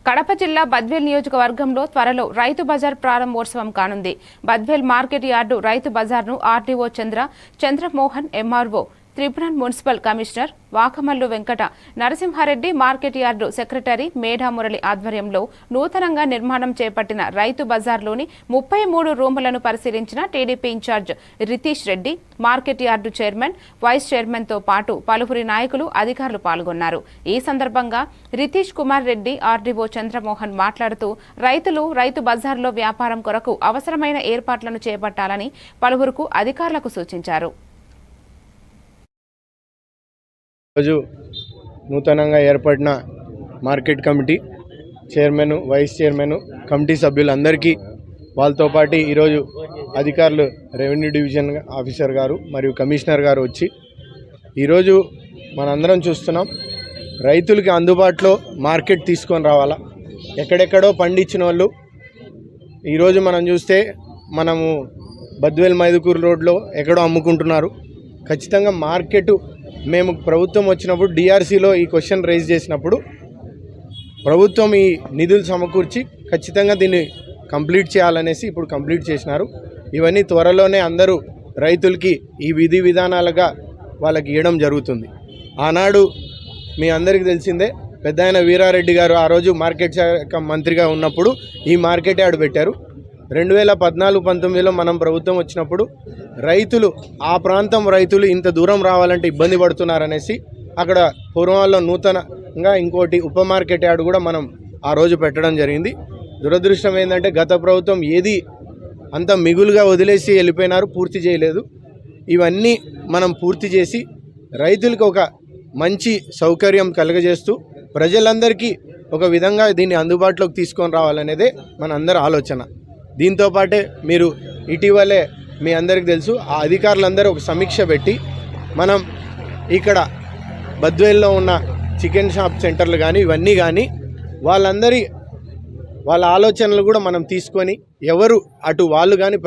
కడప జిల్లా బద్వేల్ నియోజకవర్గంలో త్వరలో రైతు బజార్ ప్రారంభోత్సవం కానుంది. బద్వేల్ మార్కెట్ యార్డు రైతు బజార్ను RDO Chandramohan, MRO Tripuran, municipal commissioner Vakamallu Venkata Narasimha Reddy, market yard secretary Medha Murali ఆధ్వర్యంలో నూతనంగా నిర్మాణం చేపట్టిన రైతు బజార్లోని 33 రూములను పరిశీలించిన TDP incharge Ritesh Reddy, market yard chairman, vice చైర్మన్తో పాటు పలువురి నాయకులు, అధికారులు పాల్గొన్నారు. ఈ సందర్భంగా రితీష్ కుమార్ రెడ్డి, ఆర్డీఓ చంద్రమోహన్ మాట్లాడుతూ రైతు బజార్లో వ్యాపారం కొరకు అవసరమైన ఏర్పాట్లను చేపట్టాలని పలువురుకు అధికారులకు సూచించారు. రోజు నూతనంగా ఏర్పడిన market committee chairman, vice chairman, committee సభ్యులందరికీ వాళ్ళతో పాటు ఈరోజు అధికారులు, రెవెన్యూ డివిజన్ ఆఫీసర్ గారు మరియు కమిషనర్ గారు వచ్చి ఈరోజు మనందరం చూస్తున్నాం, రైతులకి అందుబాటులో మార్కెట్ తీసుకొని రావాలా. ఎక్కడెక్కడో పండించిన వాళ్ళు ఈరోజు మనం చూస్తే మనము బద్వేల్ మైదుకూరు రోడ్లో ఎక్కడో అమ్ముకుంటున్నారు. ఖచ్చితంగా మార్కెట్ మేము ప్రభుత్వం వచ్చినప్పుడు డిఆర్సీలో ఈ క్వశ్చన్ రైజ్ చేసినప్పుడు ప్రభుత్వం ఈ నిధులు సమకూర్చి ఖచ్చితంగా దీన్ని కంప్లీట్ చేయాలనేసి ఇప్పుడు కంప్లీట్ చేసినారు. ఇవన్నీ త్వరలోనే అందరూ రైతులకి ఈ విధి విధానాలుగా వాళ్ళకి ఇవ్వడం జరుగుతుంది. ఆనాడు మీ అందరికీ తెలిసిందే, పెద్దాయన వీరారెడ్డి గారు ఆ రోజు మార్కెట్ శాఖ మంత్రిగా ఉన్నప్పుడు ఈ మార్కెట్ యార్డ్ పెట్టారు. 2014-19లో మనం ప్రభుత్వం వచ్చినప్పుడు రైతులు, ఆ ప్రాంతం రైతులు ఇంత దూరం రావాలంటే ఇబ్బంది పడుతున్నారనేసి అక్కడ పూర్వంలో నూతనంగా ఇంకోటి ఉప మార్కెట్ యార్డ్ కూడా మనం ఆ రోజు పెట్టడం జరిగింది. దురదృష్టం ఏంటంటే గత ప్రభుత్వం ఏది అంత మిగులుగా వదిలేసి వెళ్ళిపోయినారు, పూర్తి చేయలేదు. ఇవన్నీ మనం పూర్తి చేసి రైతులకు ఒక మంచి సౌకర్యం కలుగజేస్తూ ప్రజలందరికీ ఒక విధంగా దీన్ని అందుబాటులోకి తీసుకొని రావాలనేదే మన అందరి ఆలోచన. దీంతోపాటే మీరు ఇటీవలే మీ అందరికీ తెలుసు, ఆ అధికారులందరూ ఒక సమీక్ష పెట్టి మనం ఇక్కడ బద్వేల్లో ఉన్న చికెన్ షాప్ సెంటర్లు కానీ ఇవన్నీ కానీ వాళ్ళ ఆలోచనలు కూడా మనం తీసుకొని ఎవరు అటు వాళ్ళు కానీ